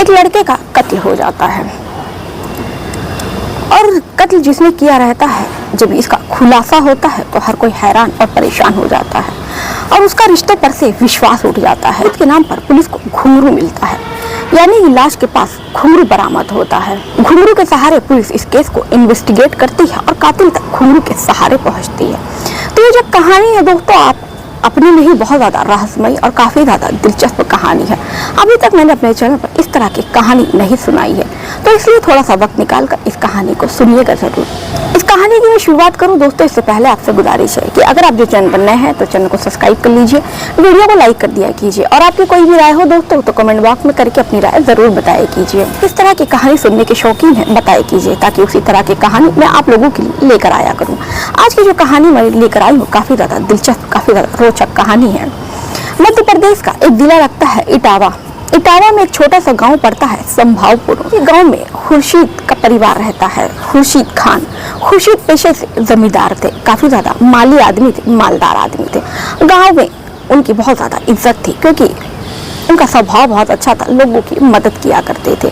एक लड़के का कत्ल हो जाता है और कत्ल जिसने किया रहता है, जब इसका खुलासा होता है तो हर कोई हैरान और परेशान हो जाता है और उसका रिश्ते पर से विश्वास उठ जाता है। इसके नाम पर पुलिस को घुंघरू मिलता है, यानी लाश के पास घुंघरू बरामद होता है। घुंघरू के सहारे पुलिस इस केस को इन्वेस्टिगेट करती है और कातिल तक घुंघरू के सहारे पहुंचती है। तो ये जो कहानी है दोस्तों, आप अपनी में ही बहुत ज़्यादा रहस्यमयी और काफ़ी ज़्यादा दिलचस्प कहानी है। अभी तक मैंने अपने चैनल पर इस तरह की कहानी नहीं सुनाई है, तो इसलिए थोड़ा सा वक्त निकाल कर इस कहानी को सुनिएगा ज़रूर। इस कहानी की मैं शुरुआत करूं दोस्तों, इससे पहले आपसे गुजारिश है कि अगर आप जो चैनल पर नए हैं तो चैनल को सब्सक्राइब कर लीजिए, वीडियो को लाइक कर दिया कीजिए और आपकी कोई भी राय हो दोस्तों तो कमेंट बॉक्स में करके अपनी राय ज़रूर बताया कीजिए। किस तरह की कहानी सुनने के शौकीन है बताया कीजिए, ताकि उसी तरह की कहानी मैं आप लोगों के लिए लेकर आया करूँ। आज की जो कहानी मैं लेकर आई हूँ काफ़ी ज़्यादा दिलचस्प, काफ़ी ज़्यादा रोचक कहानी है। मध्य प्रदेश का एक जिला लगता है इटावा। इटावा में एक छोटा सा गांव पड़ता है संभावपुर। ये गांव में खुर्शीद का परिवार रहता है। खुर्शीद खान, खुर्शीद पेशे से जमींदार थे, काफी ज्यादा माली आदमी थे, मालदार आदमी थे। गांव में उनकी बहुत ज्यादा इज्जत थी क्योंकि उनका स्वभाव बहुत अच्छा था, लोगों की मदद किया करते थे।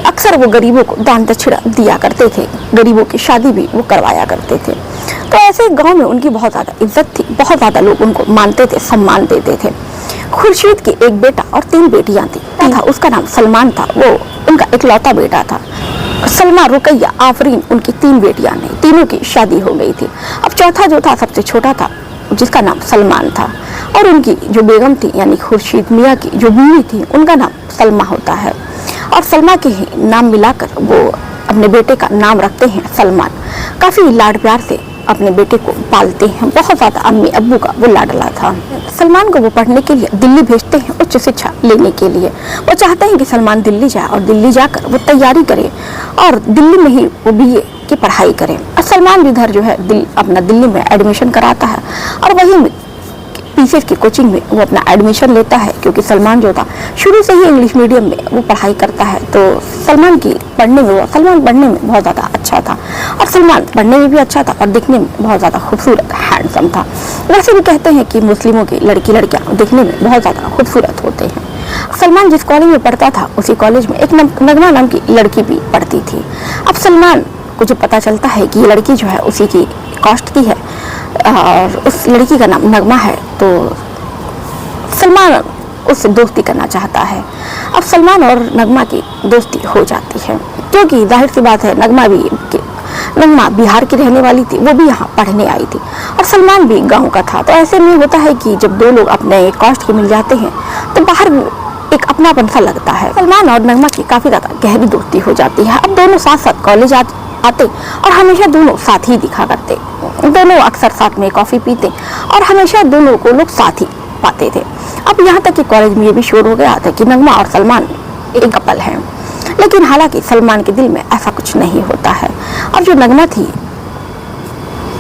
अक्सर वो गरीबों को दान दक्षिणा दिया करते थे, गरीबों की शादी भी वो करवाया करते थे। तो ऐसे गांव में उनकी बहुत ज़्यादा इज्जत थी, बहुत ज़्यादा लोग उनको मानते थे, सम्मान देते थे। खुर्शीद की एक बेटा और 3 बेटियां थी। उसका नाम सलमान था, वो उनका इकलौता बेटा था। सलमा, रुकैया, आफरीन उनकी 3 बेटियां ने, तीनों की शादी हो गई थी। अब चौथा जो था, सबसे छोटा था, जिसका नाम सलमान था, और उनकी जो बेगम थी यानी खुर्शीद मियाँ की जो बीवी थी, उनका नाम सलमा होता है। और सलमा के ही नाम मिलाकर वो अपने बेटे का नाम रखते हैं सलमान। काफ़ी लाड प्यार से अपने बेटे को पालते हैं, बहुत ज़्यादा अम्मी अब्बू का वो लाडला था। सलमान को वो पढ़ने के लिए दिल्ली भेजते हैं, उच्च शिक्षा लेने के लिए। वो चाहते हैं कि सलमान दिल्ली जाए और दिल्ली जाकर वो तैयारी करे और दिल्ली में ही वो BA की पढ़ाई करे। और सलमान भी इधर जो है अपना दिल्ली में एडमिशन कराता है और वहीं PCS की कोचिंग में वो अपना एडमिशन लेता है, क्योंकि सलमान जो था शुरू से ही इंग्लिश मीडियम में वो पढ़ाई करता है। तो सलमान पढ़ने में बहुत ज़्यादा अच्छा था और सलमान पढ़ने में भी अच्छा था और दिखने में बहुत ज़्यादा खूबसूरत, हैंडसम था। वैसे भी कहते हैं कि मुस्लिमों की लड़कियाँ दिखने में बहुत ज़्यादा खूबसूरत होते हैं। सलमान जिस कॉलेज में पढ़ता था उसी कॉलेज में एक नगमा नाम की लड़की भी पढ़ती थी। अब सलमान को जो पता चलता है कि ये लड़की जो है उसी की कास्ट की है और उस लड़की का नाम नगमा है, तो सलमान उससे दोस्ती करना चाहता है। अब सलमान और नगमा की दोस्ती हो जाती है, क्योंकि जाहिर सी बात है नगमा बिहार की रहने वाली थी, वो भी यहाँ पढ़ने आई थी और सलमान भी गांव का था। तो ऐसे में होता है कि जब 2 लोग अपने कास्ट के मिल जाते हैं तो बाहर एक अपनापन सा लगता है। सलमान और नगमा की काफ़ी ज़्यादा गहरी दोस्ती हो जाती है। अब दोनों साथ साथ कॉलेज आते और हमेशा दोनों साथ ही दिखा करते, दोनों अक्सर साथ में कॉफ़ी पीते और हमेशा दोनों को लोग साथ ही पाते थे। अब यहाँ तक कि कॉलेज में ये भी शोर हो गया था कि नगमा और सलमान एक कपल हैं, लेकिन हालांकि सलमान के दिल में ऐसा कुछ नहीं होता है। और जो नगमा थी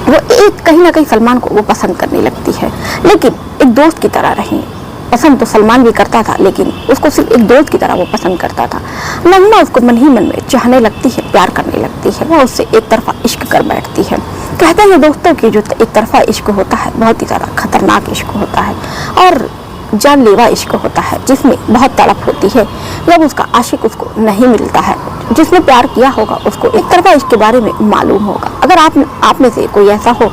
वो कहीं ना कहीं सलमान को वो पसंद करने लगती है, लेकिन एक दोस्त की तरह रही। पसंद तो सलमान भी करता था, लेकिन उसको सिर्फ एक दोस्त की तरह वो पसंद करता था। नगमा उसको मन ही मन में चाहने लगती है, प्यार करने लगती है, वो उससे एक तरफा इश्क कर बैठती है। कहते हैं दोस्तों कि जो एक तरफा इश्क होता है बहुत ही ज़्यादा खतरनाक इश्क होता है और जानलेवा इश्क होता है, जिसमें बहुत तड़प होती है जब उसका आशिक उसको नहीं मिलता है। जिसने प्यार किया होगा उसको एक तरफा इश्क के बारे में मालूम होगा। अगर आप में से कोई ऐसा हो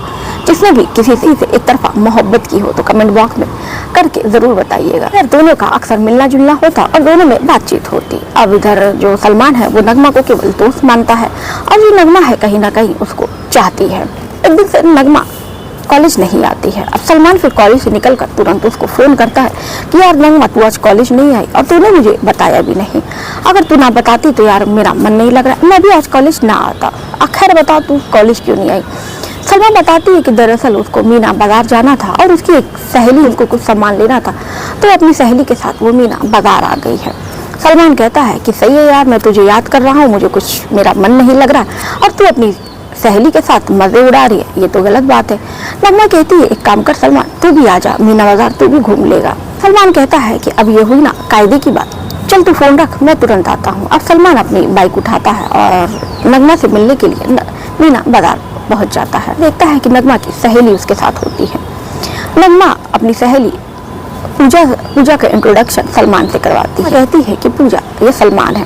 जिसने भी किसी से एक तरफा मोहब्बत की हो तो कमेंट बॉक्स में करके ज़रूर बताइएगा। फिर दोनों का अक्सर मिलना जुलना होता और दोनों में बातचीत होती। अब इधर जो सलमान है वो नगमा को केवल दोस्त मानता है और जो नगमा है कहीं ना कहीं उसको चाहती है। एक दिन से नगमा कॉलेज नहीं आती है। अब सलमान फिर कॉलेज से निकलकर तुरंत उसको फ़ोन करता है कि यार नगमा, तू आज कॉलेज नहीं आई और तूने मुझे बताया भी नहीं। अगर तू ना बताती तो यार मेरा मन नहीं लग रहा, मैं भी आज कॉलेज ना आता। आखिर बता तू कॉलेज क्यों नहीं आई। सलमा बताती है कि दरअसल उसको मीना बाजार जाना था और उसकी एक सहेली उसको कुछ सामान लेना था, तो अपनी सहेली के साथ वो मीना बाजार आ गई है। सलमान कहता है कि सही है यार, मैं तुझे याद कर रहा हूँ, मुझे कुछ मेरा मन नहीं लग रहा और तू अपनी सहेली के साथ मजे उड़ा रही है, ये तो गलत बात है। नगमा कहती है एक काम कर सलमान, तू भी आ जा मीना बाजार, तू भी घूम लेगा। सलमान कहता है कि अब ये हुई ना कायदे की बात, चल तू फ़ोन रख, मैं तुरंत आता हूँ। अब सलमान अपनी बाइक उठाता है और नगमा से मिलने के लिए मीना बाजार पहुँच जाता है। देखता है कि नगमा की सहेली उसके साथ होती है। नगमा अपनी सहेली पूजा का इंट्रोडक्शन सलमान से करवाती है। कहती है कि पूजा, ये सलमान है।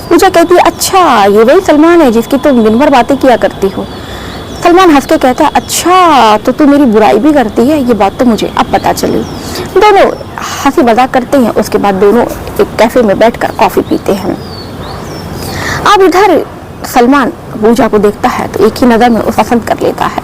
पूजा कहती है अच्छा ये वही सलमान है जिसकी तुम दिन भर बातें किया करती हो। सलमान हंस के कहता है अच्छा तो तू मेरी बुराई भी करती है, ये बात तो मुझे अब पता चली। दोनों हंसी मजाक करते हैं। उसके बाद दोनों एक कैफे में बैठकर कॉफी पीते हैं। अब इधर सलमान पूजा को देखता है तो एक ही नज़र में वो पसंद कर लेता है,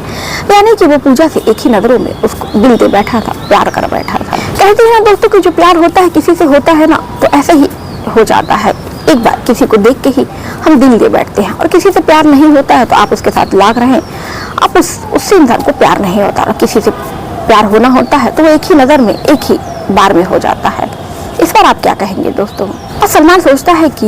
यानी कि वो पूजा से एक ही नज़रों में उसको दिल दे बैठा था, प्यार कर बैठा था। कहते हैं ना दोस्तों कि जो प्यार होता है किसी से होता है ना तो ऐसे ही हो जाता है। एक बार किसी को देख के ही हम दिल दे बैठते हैं, और किसी से प्यार नहीं होता है तो आप उसके साथ लाग रहें, आप उससे इंसान को प्यार नहीं होता। और किसी से प्यार होना होता है तो वो एक ही नज़र में एक ही बार में हो जाता है। इस पर आप क्या कहेंगे दोस्तों? और सलमान सोचता है कि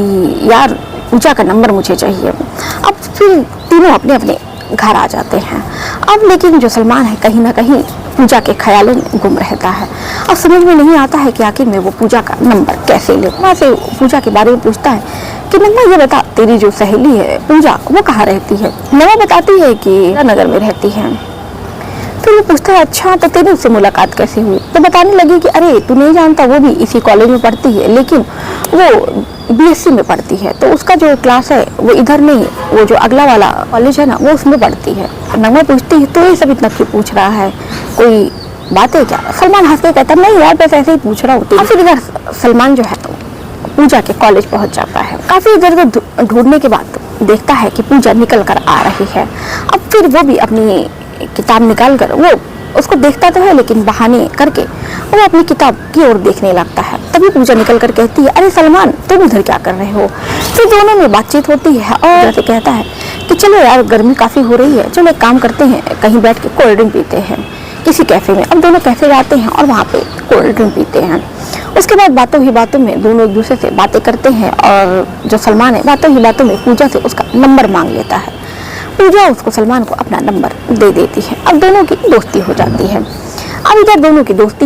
यार पूजा का नंबर मुझे चाहिए। अब फिर तीनों अपने अपने घर आ जाते हैं। अब लेकिन जो सलमान है कहीं ना कहीं पूजा के ख्यालों में गुम रहता है, और समझ में नहीं आता है कि आखिर में वो पूजा का नंबर कैसे ले। वहाँ से पूजा के बारे में पूछता है कि नगमा ये बता, तेरी जो सहेली है पूजा वो कहाँ रहती है? नगमा बताती है कि नगर में रहती है। फिर वो पूछता है अच्छा तो तेरी उससे मुलाकात कैसे हुई? तो बताने लगी कि अरे तू नहीं जानता, वो भी इसी कॉलेज में पढ़ती है, लेकिन वो बीएससी में पढ़ती है, तो उसका जो क्लास है वो इधर नहीं, वो जो अगला वाला कॉलेज है ना वो उसमें पढ़ती है। नगमा पूछती है तो ये सब इतना क्यों पूछ रहा है, कोई बात है क्या? सलमान हंस के कहता नहीं यार बस ऐसे ही पूछ रहा हूँ। फिर इधर सलमान जो है पूजा के कॉलेज पहुंच जाता है। काफी इधर ढूंढने के बाद देखता है कि पूजा निकल कर आ रही है। अब फिर वो भी अपनी किताब निकाल कर, वो उसको देखता तो है लेकिन बहाने करके वो अपनी किताब की ओर देखने लगता है। तभी पूजा निकल कर कहती है अरे सलमान तुम उधर क्या कर रहे हो? फिर दोनों में बातचीत होती है, और जैसे कहता है कि चलो यार गर्मी काफी हो रही है, चलो एक काम करते हैं कहीं बैठ के कोल्ड ड्रिंक पीते हैं किसी कैफे में। अब दोनों कैफे जाते हैं और वहाँ पे कोल्ड ड्रिंक पीते हैं। उसके बाद बातों ही बातों में दोनों एक दूसरे से बातें करते हैं, और जो सलमान है बातों ही बातों में पूजा से उसका नंबर मांग लेता है। पूजा उसको सलमान को अपना नंबर दे देती है। अब दोनों की दोस्ती हो जाती है। अब इधर दोनों की दोस्त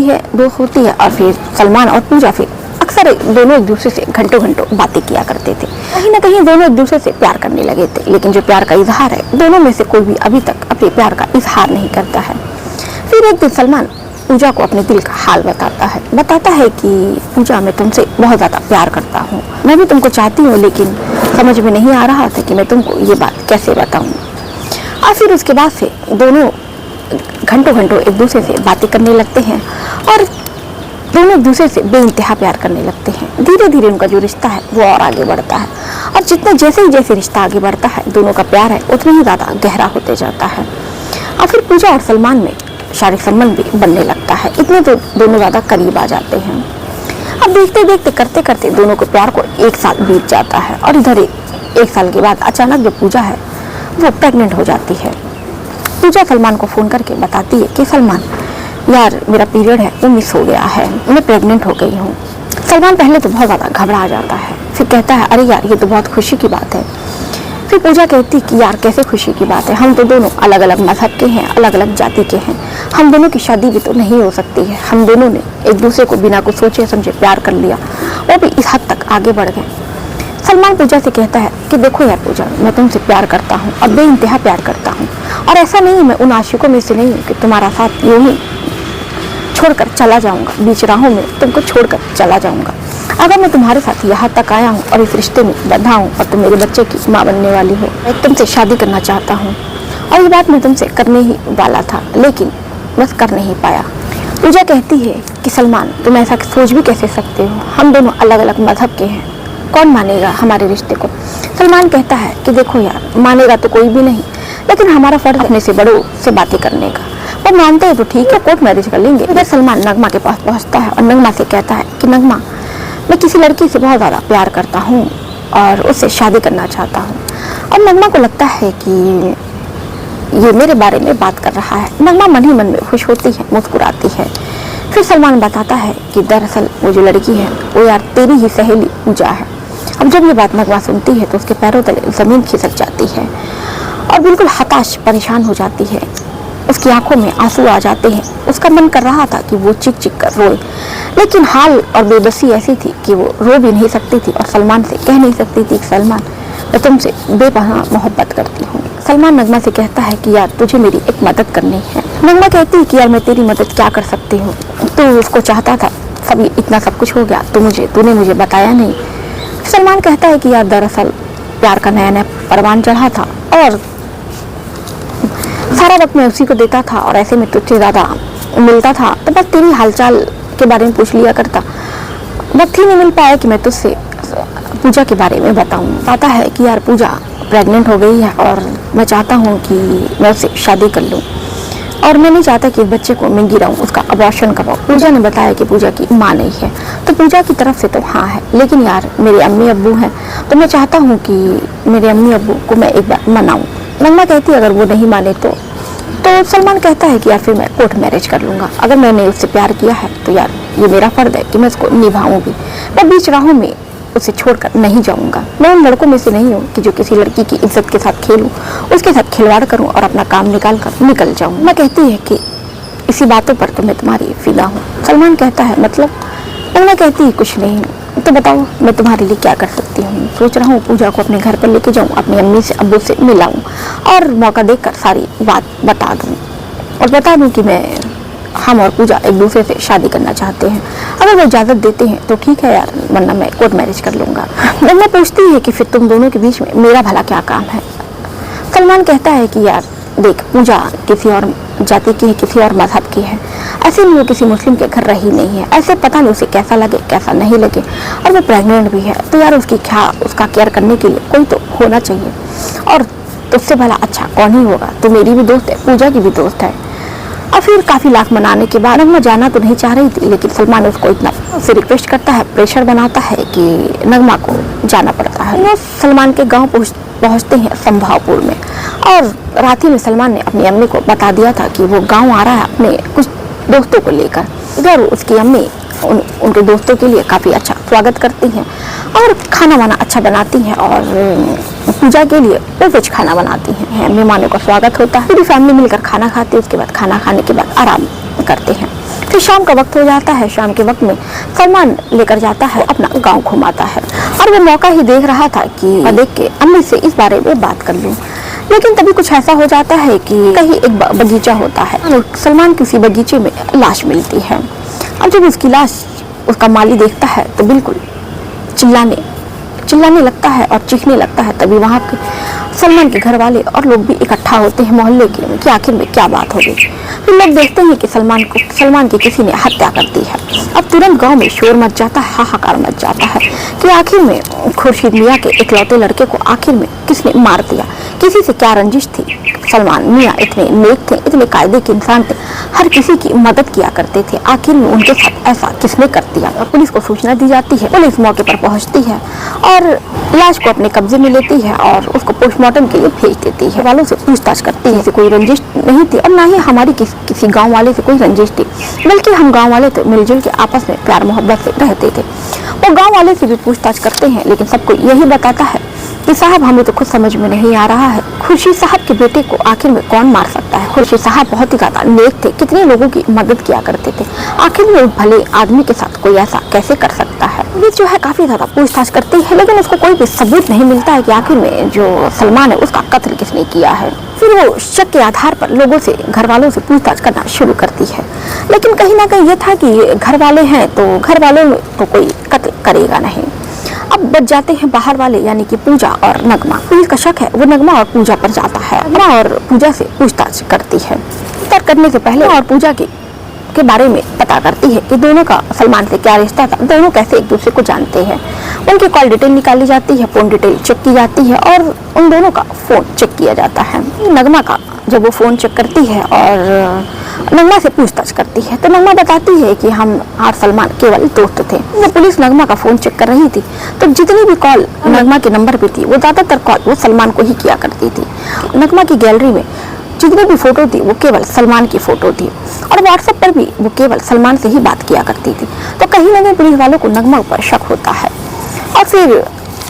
होती है, और फिर सलमान और पूजा फिर अक्सर दोनों एक दूसरे से घंटों बातें किया करते थे। कहीं ना कहीं दोनों एक दूसरे से प्यार करने लगे थे, लेकिन जो प्यार का इजहार है दोनों में से कोई भी अभी तक अपने प्यार का इजहार नहीं करता है। फिर एक दिन सलमान पूजा को अपने दिल का हाल बताता है कि पूजा मैं तुमसे बहुत ज़्यादा प्यार करता हूँ, मैं भी तुमको चाहती हूँ, लेकिन समझ में नहीं आ रहा था कि मैं तुमको ये बात कैसे बताऊँ। और फिर उसके बाद से दोनों घंटों एक दूसरे से बातें करने लगते हैं, और दोनों एक दूसरे से बेइंतहा प्यार करने लगते हैं। धीरे धीरे उनका जो रिश्ता है वो और आगे बढ़ता है, और जैसे रिश्ता आगे बढ़ता है दोनों का प्यार है उतना ही ज़्यादा गहरा होते जाता है। और फिर पूजा और सलमान में शारीरिक संबंध भी बनने लगता है। इतने तो दोनों ज़्यादा करीब आ जाते हैं। अब देखते करते दोनों को प्यार को 1 साल बीत जाता है, और इधर 1 साल के बाद अचानक जो पूजा है वो प्रेग्नेंट हो जाती है। पूजा सलमान को फ़ोन करके बताती है कि सलमान यार मेरा पीरियड है वो मिस हो गया है, मैं प्रेग्नेंट हो गई हूँ। सलमान पहले तो बहुत ज़्यादा घबरा जाता है, फिर कहता है अरे यार ये तो बहुत खुशी की बात है। फिर पूजा कहती कि यार कैसे खुशी की बात है, हम तो दोनों अलग अलग मजहब के हैं, अलग अलग जाति के हैं, हम दोनों की शादी भी तो नहीं हो सकती है। हम दोनों ने एक दूसरे को बिना कुछ सोचे समझे प्यार कर लिया, वो भी इस हद तक आगे बढ़ गए। सलमान पूजा से कहता है कि देखो यार पूजा, मैं तुमसे प्यार करता हूँ और बेइंतहा प्यार करता हूँ, और ऐसा नहीं मैं उन आशिकों में से नहीं हूँ कि तुम्हारा साथ यूं ही छोड़कर चला जाऊँगा, बीच राहों में तुमको छोड़कर चला जाऊँगा। अगर मैं तुम्हारे साथ यहाँ तक आया हूँ और इस रिश्ते में बंधा हूँ और तुम मेरे बच्चे की माँ बनने वाली हो, मैं तुमसे शादी करना चाहता हूँ, और ये बात मैं तुमसे करने ही वाला था लेकिन बस कर नहीं पाया। पूजा कहती है कि सलमान तुम ऐसा सोच भी कैसे सकते हो, हम दोनों अलग अलग मजहब के हैं, कौन मानेगा हमारे रिश्ते को। सलमान कहता है कि देखो यार मानेगा तो कोई भी नहीं, लेकिन हमारा फर्ज अपने से बड़ों से बातें करने का, वो मानते हैं तो ठीक है कोर्ट मैरिज कर लेंगे। इधर सलमान नगमा के पास पहुंचता है और नगमा से कहता है कि नगमा मैं किसी लड़की से बहुत ज़्यादा प्यार करता हूँ और उससे शादी करना चाहता हूँ। और नगमा को लगता है कि ये मेरे बारे में बात कर रहा है। नगमा मन ही मन में खुश होती है, मुस्कुराती है। फिर सलमान बताता है कि दरअसल वो जो लड़की है वो यार तेरी ही सहेली पूजा है। अब जब ये बात नगमा सुनती है तो उसके पैरों तले ज़मीन खिसक जाती है और बिल्कुल हताश परेशान हो जाती है। उसकी आंखों में आंसू आ जाते हैं। उसका मन कर रहा था कि वो चिक चिक कर रोए, लेकिन हाल और बेबसी ऐसी थी कि वो रो भी नहीं सकती थी और सलमान से कह नहीं सकती थी कि सलमान मैं तुमसे बेपनाह मोहब्बत करती हूँ। सलमान नगमा से कहता है कि यार तुझे मेरी एक मदद करनी है। नगमा कहती है कि यार मैं तेरी मदद क्या कर सकती हूँ, तो उसको चाहता था सभी इतना सब कुछ हो गया तो तूने मुझे बताया नहीं। सलमान कहता है कि यार दरअसल प्यार का नया नया परवान चढ़ा था और सारा वक्त मैं उसी को देता था और ऐसे में तुझसे ज़्यादा मिलता था तो बस तेरी हालचाल के बारे में पूछ लिया करता। वक्त ही नहीं मिल पाया कि मैं तुझसे पूजा के बारे में बताऊं। पता है कि यार पूजा प्रेग्नेंट हो गई है और मैं चाहता हूं कि मैं उससे शादी कर लूं और मैं नहीं चाहता कि बच्चे को मैं गिराऊं, उसका अबॉर्शन करवाऊं। पूजा ने बताया कि पूजा की माँ नहीं है, तो पूजा की तरफ से तो हाँ है, लेकिन यार मेरे अम्मी अब्बू हैं तो मैं चाहता हूँ कि मेरे अम्मी अब्बू को मैं एक बार मनाऊँ। नगमा कहती है अगर वो नहीं माने तो सलमान कहता है कि यार फिर मैं कोर्ट मैरिज कर लूँगा। अगर मैंने उससे प्यार किया है तो यार ये मेरा फ़र्ज है कि मैं उसको निभाऊँगी। मैं बीच राहों में उसे छोड़कर नहीं जाऊँगा। मैं उन लड़कों में से नहीं हूँ कि जो किसी लड़की की इज्जत के साथ खेलूँ, उसके साथ खिलवाड़ करूँ और अपना काम निकाल कर निकल जाऊँ। मैं कहती है कि इसी बातों पर तो मैं तुम्हारी फिदा हूँ। सलमान कहता है मतलब? मैं कहती है कुछ नहीं, तो बताओ मैं तुम्हारे लिए क्या कर सकती हूँ। सोच रहा हूँ पूजा को अपने घर पर लेके जाऊँ, अपनी अम्मी से अब्बू से मिलाऊँ और मौका देकर सारी बात बता दूँ और बता दूँ कि हम और पूजा एक दूसरे से शादी करना चाहते हैं। अगर वो इजाज़त देते हैं तो ठीक है यार, वरना मैं कोर्ट मैरिज कर लूँगा। मैं पूछती है कि फिर तुम दोनों के बीच में मेरा भला क्या काम है। सलमान कहता है कि यार देख, पूजा किसी और जाति की है, किसी और मजहब की है, ऐसे में वो किसी मुस्लिम के घर रही नहीं है। ऐसे पता नहीं उसे कैसा लगे कैसा नहीं लगे, और वो प्रेग्नेंट भी है तो यार उसका केयर करने के लिए कोई तो होना चाहिए। और तुझसे भला अच्छा कौन ही होगा, तो मेरी भी दोस्त है, पूजा की भी दोस्त है। और फिर काफ़ी लाख मनाने के बाद नगमा जाना तो नहीं चाह रही थी, लेकिन सलमान उसको इतना से रिक्वेस्ट करता है, प्रेशर बनाता है कि नगमा को जाना पड़ता है। वो सलमान के गांव पहुंचते हैं संभावपुर में, और रात ही में सलमान ने अपनी अम्मी को बता दिया था कि वो गांव आ रहा है अपने कुछ दोस्तों को लेकर। इधर उसकी अम्मी उनके दोस्तों के लिए काफ़ी अच्छा स्वागत करती हैं और खाना वाना अच्छा बनाती हैं, और पूजा के लिए वो वेज खाना बनाती हैं। मेहमानों का स्वागत होता है, पूरी फैमिली मिलकर खाना खाती है। उसके बाद खाना खाने के बाद आराम करते हैं। फिर शाम का वक्त हो जाता है। शाम के वक्त में सलमान लेकर जाता है, अपना गांव घुमाता है, और वो मौका ही देख रहा था कि देख के अम्मी से इस बारे में बात कर लूँ। लेकिन तभी कुछ ऐसा हो जाता है कि कहीं एक बगीचा होता है, सलमान की उसी बगीचे में लाश मिलती है। अब जब उसकी लाश उसका माली देखता है तो बिल्कुल चिल्लाने लगता है और चीखने लगता है। तभी वहाँ के सलमान के घर वाले और लोग भी इकट्ठा होते हैं मोहल्ले के, कि आखिर में क्या बात हो गई। फिर लोग देखते हैं कि सलमान की किसी ने हत्या कर दी है। अब तुरंत गांव में शोर मच जाता है, हाहाकार मच जाता है कि आखिर में खुर्शीद मियाँ के इकलौते लड़के को आखिर में किसने मार दिया। किसी से क्या रंजिश थी? सलमान मियाँ इतने नेक थे, इतने कायदे के इंसान थे, हर किसी की मदद किया करते थे, आखिर में उनके साथ ऐसा किसने कर दिया। पुलिस को सूचना दी जाती है। पुलिस मौके पर पहुंचती है और लाश को अपने कब्जे में लेती है और उसको पोस्टमार्टम के लिए भेज देती है। वालों से पूछताछ करती है, कोई रंजिश नहीं थी और ना ही हमारी किसी गांव वाले से कोई रंजिश थी, बल्कि हम गांव वाले तो मिलजुल के आपस में प्यार मोहब्बत से रहते थे। वो गांव वाले से भी पूछताछ करते हैं, लेकिन सबको यही बताता है कि साहब हमें तो खुद समझ में नहीं आ रहा है, खुर्शीद साहब के बेटे को आखिर में कौन मार सकता है। खुर्शीद साहब बहुत ही ज्यादा नेक थे, कितने लोगों की मदद किया करते थे, आखिर में उस भले आदमी के साथ कोई ऐसा कैसे कर सकता है। पुलिस जो है काफी ज्यादा पूछताछ करती है, लेकिन उसको कोई भी सबूत नहीं मिलता है कि आखिर में जो सलमान है उसका कत्ल किसने किया है। फिर वो शक के आधार पर लोगों से, घर वालों से पूछताछ करना शुरू करती है, लेकिन कहीं ना कहीं ये था कि घर वाले हैं तो घर वालों में तो कोई कत्ल करेगा नहीं। अब बच जाते हैं बाहर वाले, यानी कि पूजा और नगमा। पुलिस का शक है वो नगमा और पूजा पर जाता है। नगमा और पूजा से पूछताछ करती है। पूछताछ करने से पहले और पूजा के बारे में पता करती है कि दोनों का सलमान से क्या रिश्ता था, दोनों कैसे एक दूसरे को जानते हैं। उनकी कॉल डिटेल निकाली जाती है, फोन डिटेल चेक की जाती है और उन दोनों का फोन चेक किया जाता है। नगमा का जब वो फोन चेक करती है और नगमा से पूछताछ करती है तो नगमा बताती है कि हम और सलमान केवल दोस्त थे। जब पुलिस नगमा का फोन चेक कर रही थी तो जितनी भी कॉल नगमा के नंबर पे थी वो ज्यादातर कॉल वो सलमान को ही किया करती थी। नगमा की गैलरी में जितनी भी फोटो थी वो केवल सलमान की फोटो थी, और व्हाट्सएप पर भी वो केवल सलमान से ही बात किया करती थी। तो कहीं ना कहीं पुलिस वालों को नगमा पर शक होता है, और फिर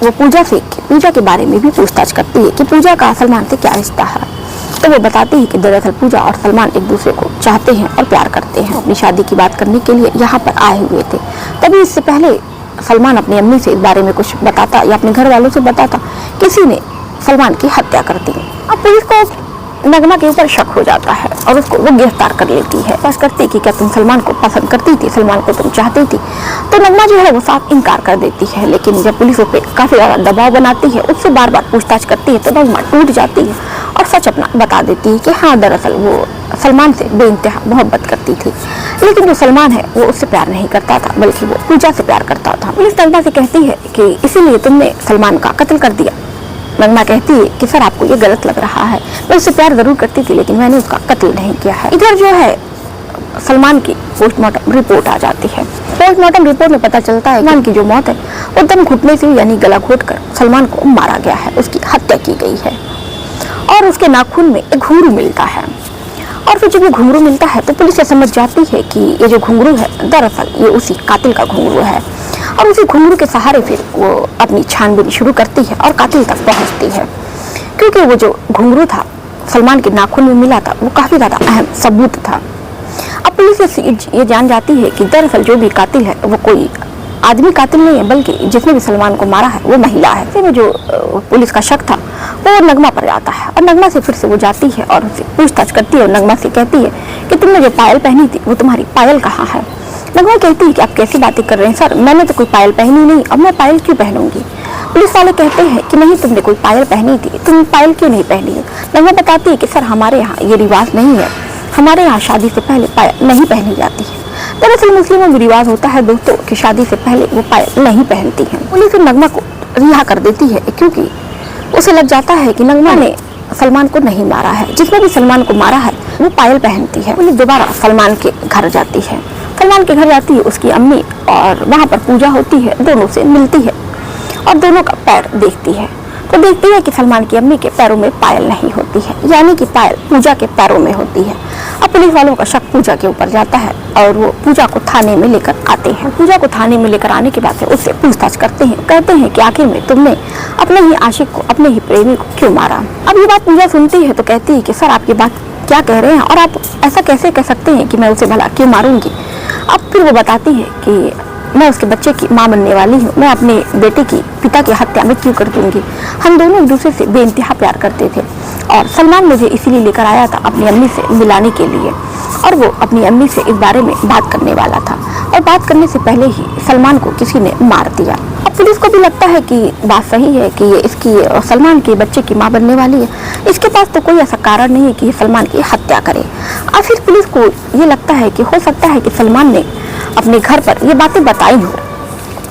वो पूजा के बारे में भी पूछताछ करती है कि पूजा का सलमान से क्या रिश्ता है। तो वो बताती है कि दरअसल पूजा और सलमान एक दूसरे को चाहते हैं और प्यार करते हैं, अपनी शादी की बात करने के लिए यहाँ पर आए हुए थे। तभी इससे पहले सलमान अपनी अम्मी से इस बारे में कुछ बताता या अपने घर वालों से बताता, किसी ने सलमान की हत्या कर दी। अब पुलिस को नगमा के ऊपर शक हो जाता है और उसको वो गिरफ्तार कर लेती है। बस करती कि क्या तुम सलमान को पसंद करती थी, सलमान को तुम चाहती थी। तो नगमा जो है वो साफ इनकार कर देती है, लेकिन जब पुलिस उस पर काफी ज्यादा दबाव बनाती है, उससे बार बार पूछताछ करती है, तो नगमा टूट जाती है और सच अपना बता देती है कि हाँ, दरअसल वो सलमान से बेइंतहा मोहब्बत करती थी, लेकिन जो सलमान है वो उससे प्यार नहीं करता था, बल्कि वो पूजा से प्यार करता था। पुलिस नगमा से कहती है कि इसीलिए तुमने सलमान का कत्ल कर दिया। नगमा कहती है कि सर, आपको ये गलत लग रहा है, मैं उससे प्यार जरूर करती थी, लेकिन मैंने उसका कत्ल नहीं किया है। इधर जो है सलमान की पोस्टमार्टम रिपोर्ट आ जाती है। पोस्टमार्टम रिपोर्ट में पता चलता है सलमान की जो मौत है वो दम घुटने से यानी गला घोटकर सलमान को मारा गया है, उसकी हत्या की गई है और उसके नाखून में एक घुंघरू मिलता है। और फिर जब ये घुंघरू मिलता है तो पुलिस ये समझ जाती है कि ये जो घुंघरू है दरअसल ये उसी कातिल का घुंघरू है और उसी घुंघरू के सहारे फिर वो अपनी छानबीन शुरू करती है और कातिल तक पहुंचती है, क्योंकि वो जो घुंघरू था सलमान के नाखून में मिला था वो काफी ज्यादा अहम सबूत था। अब पुलिस ये जान जाती है कि दरअसल जो भी कातिल है वो कोई आदमी कातिल नहीं है, बल्कि जिसने भी सलमान को मारा है वो महिला है। फिर जो पुलिस का शक था वो नगमा पर आता है और नगमा से फिर से वो जाती है और उससे पूछताछ करती है और नगमा से कहती है कि तुमने जो पायल पहनी थी वो तुम्हारी पायल कहाँ है। नगमा कहती है कि आप कैसी बातें कर रहे हैं सर, मैंने तो कोई पायल पहनी नहीं, अब मैं पायल क्यों पहनूंगी। पुलिस वाले कहते हैं कि नहीं, तुमने कोई पायल पहनी थी, तुम पायल क्यों नहीं पहनी। नगमा बताती है कि सर, हमारे यहाँ ये रिवाज नहीं है, हमारे यहाँ शादी से पहले पायल नहीं पहनी जाती है। दरअसल मुस्लिमों में रिवाज होता है दोस्तों कि शादी से पहले वो पायल नहीं पहनती हैं। पुलिस नगमा को रिहा कर देती है क्योंकि उसे लग जाता है कि नगमा ने सलमान को नहीं मारा है, जिसने भी सलमान को मारा है वो पायल पहनती है। पुलिस दोबारा सलमान के घर जाती है। सलमान के घर जाती है उसकी अम्मी और वहाँ पर पूजा होती है, दोनों से मिलती है और दोनों का पैर देखती है तो देखती है कि सलमान की अम्मी के पैरों में पायल नहीं होती है, यानी कि पायल पूजा के पैरों में होती है। अब पुलिस वालों का शक पूजा के ऊपर जाता है और वो पूजा को थाने में लेकर आते हैं। पूजा को थाने में लेकर आने के बाद से उससे पूछताछ करते हैं, कहते हैं कि आखिर में तुमने अपने ही आशिक को, अपने ही प्रेमी को क्यों मारा। अब ये बात पूजा सुनती है तो कहती है कि सर, आप ये बात क्या कह रहे हैं और आप ऐसा कैसे कह सकते हैं कि मैं उसे भला क्यों मारूंगी। अब फिर वो बताती है कि मैं उसके बच्चे की माँ बनने वाली हूँ, मैं अपने बेटे की पिता की हत्या में क्यों कर दूंगी। हम दोनों एक दूसरे से बेइंतहा प्यार करते थे और सलमान मुझे इसीलिए लेकर आया था अपनी अम्मी से मिलाने के लिए और वो अपनी अम्मी से इस बारे में बात करने वाला था और बात करने से पहले ही सलमान को किसी ने मार दिया। अब पुलिस को भी लगता है कि बात सही है कि ये इसकी सलमान के बच्चे की माँ बनने वाली है, इसके पास तो कोई ऐसा कारण नहीं है कि सलमान की हत्या करे। आखिर पुलिस को ये लगता है कि हो सकता है कि सलमान ने अपने घर पर ये बातें बताई हो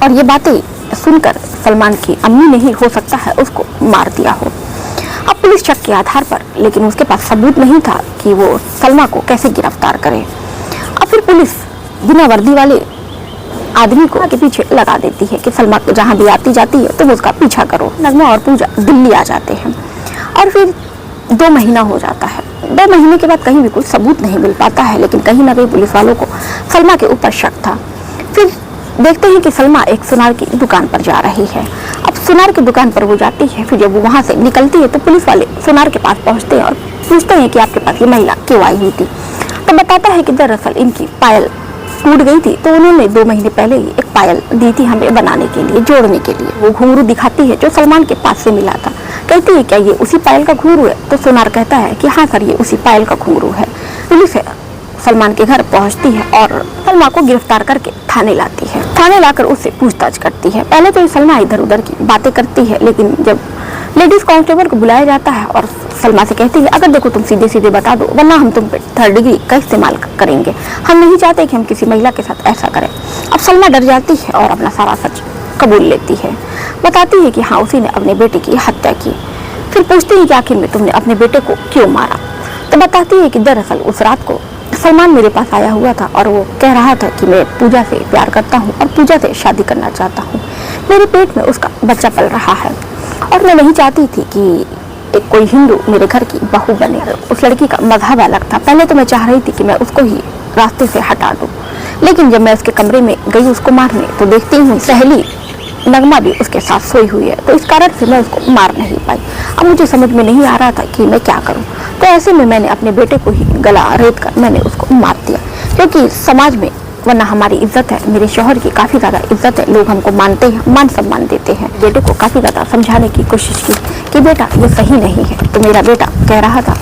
और ये बातें सुनकर सलमान की अम्मी ने ही हो सकता है उसको मार दिया हो। अब पुलिस शक के आधार पर, लेकिन उसके पास सबूत नहीं था कि वो सलमा को कैसे गिरफ्तार करे। अब फिर पुलिस बिना वर्दी वाले आदमी को आगे पीछे लगा देती है कि सलमा जहाँ भी आती जाती है तो उसका पीछा करो। नगमा और पूजा दिल्ली आ जाते हैं और फिर 2 महीना हो जाता है। 2 महीने के बाद कहीं भी कोई सबूत नहीं मिल पाता है, लेकिन कहीं ना कहीं पुलिस वालों को सलमा के ऊपर शक था। फिर देखते हैं कि सलमा एक सुनार की दुकान पर जा रही है। अब सुनार की दुकान पर वो जाती है, फिर जब वो वहाँ से निकलती है तो पुलिस वाले सुनार के पास पहुँचते हैं और पूछते हैं कि आपके पास ये महिला क्यों आई हुई थी। तो बताता है कि दरअसल इनकी पायल टूट गई थी तो उन्होंने 2 महीने पहले ही एक पायल दी थी हमें बनाने के लिए, जोड़ने के लिए। वो घुंघरू दिखाती है जो सलमान के पास से मिला था। कहती है क्या ये उसी पायल का घुंघरू है। तो सुनार कहता है कि हाँ सर, ये उसी पायल का घुंघरू है। पुलिस सलमान के घर पहुंचती है और सलमा को गिरफ्तार करके थाने लाती है। थाने लाकर उससे पूछताछ करती है। पहले तो सलमा इधर उधर की बातें करती है, लेकिन जब लेडीज कांस्टेबल को बुलाया जाता है और सलमा से कहती है अगर देखो तुम सीधे सीधे बता दो वरना हम तुम पे 3rd डिग्री का इस्तेमाल करेंगे, हम नहीं चाहते कि हम किसी महिला के साथ ऐसा करें। अब सलमा डर जाती है और अपना सारा सच कबूल लेती है, बताती है कि हाँ उसी ने अपने बेटे की हत्या की। फिर पूछती है कि आखिर में तुमने अपने बेटे को क्यों मारा। तो बताती है कि दरअसल उस रात को सलमान मेरे पास आया हुआ था और वो कह रहा था कि मैं पूजा से प्यार करता हूँ और पूजा से शादी करना चाहता हूँ, मेरे पेट में उसका बच्चा पल रहा है और मैं नहीं चाहती थी कि एक कोई हिंदू मेरे घर की बहू बने। उस लड़की का मजहब अलग था। पहले तो मैं चाह रही थी कि मैं उसको ही रास्ते से हटा दूं, लेकिन जब मैं उसके कमरे में गई उसको मारने तो देखती हूँ सहेली नगमा भी उसके साथ सोई हुई है, तो इस कारण से मैं उसको मार नहीं पाई। अब मुझे समझ में नहीं आ रहा था कि मैं क्या करूं, तो ऐसे में मैंने अपने बेटे को ही गला रेत कर मैंने उसको मार दिया, क्योंकि समाज में वरना हमारी इज्जत है, मेरे शौहर की काफ़ी ज़्यादा इज्जत है, लोग हमको मानते हैं, मान सम्मान देते हैं। बेटे को काफ़ी ज़्यादा समझाने की कोशिश की कि बेटा ये सही नहीं है, तो मेरा बेटा कह रहा था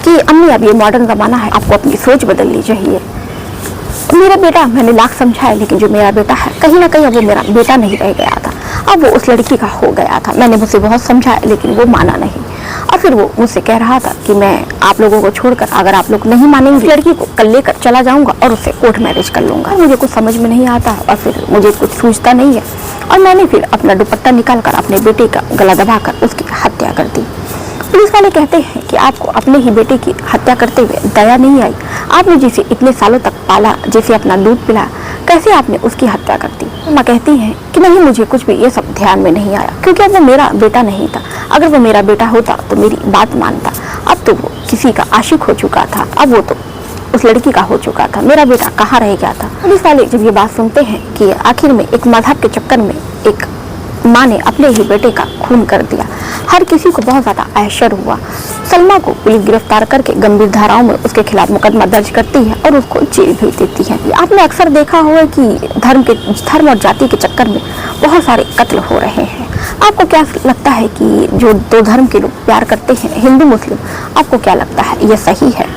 कि अम्मी अब ये मॉडर्न ज़माना है, आपको अपनी सोच बदलनी चाहिए। मेरा बेटा मैंने लाख समझाया, लेकिन जो मेरा बेटा है कहीं ना कहीं अब वो मेरा बेटा नहीं रह गया था, अब वो उस लड़की का हो गया था। मैंने मुझसे बहुत समझाया लेकिन वो माना नहीं, और फिर वो मुझसे कह रहा था कि मैं आप लोगों को छोड़कर, अगर आप लोग नहीं मानेंगे, लड़की को कल लेकर चला जाऊंगा और उससे कोर्ट मैरिज कर लूंगा। मुझे कुछ समझ में नहीं आता और फिर मुझे कुछ सूझता नहीं है, और मैंने फिर अपना दुपट्टा निकाल कर अपने बेटे का गला दबाकर उसकी हत्या कर दी। पुलिस वाले कहते हैं कि आपको अपने ही बेटे की हत्या करते हुए दया नहीं आई, आपने जिसे इतने सालों तक पाला, जिसे अपना दूध पिला, कैसे आपने उसकी हत्या कर दी। माँ कहती हैं कि नहीं, मुझे कुछ भी ये सब ध्यान में नहीं आया, क्योंकि अब वो मेरा बेटा नहीं था। अगर वो मेरा बेटा होता तो मेरी बात मानता। अब तो वो किसी का आशिक हो चुका था, अब वो तो उस लड़की का हो चुका था, मेरा बेटा कहाँ रह गया था। पुलिस वाले जब ये बात सुनते हैं कि आखिर में एक मजहब के चक्कर में एक माँ ने अपने ही बेटे का खून कर दिया, हर किसी को बहुत ज़्यादा आश्चर्य हुआ। सलमा को पुलिस गिरफ्तार करके गंभीर धाराओं में उसके खिलाफ मुकदमा दर्ज करती है और उसको जेल भेज देती है। आपने अक्सर देखा होगा कि धर्म और जाति के चक्कर में बहुत सारे कत्ल हो रहे हैं। आपको क्या लगता है कि जो दो धर्म के लोग प्यार करते हैं, हिंदू मुस्लिम, आपको क्या लगता है ये सही है?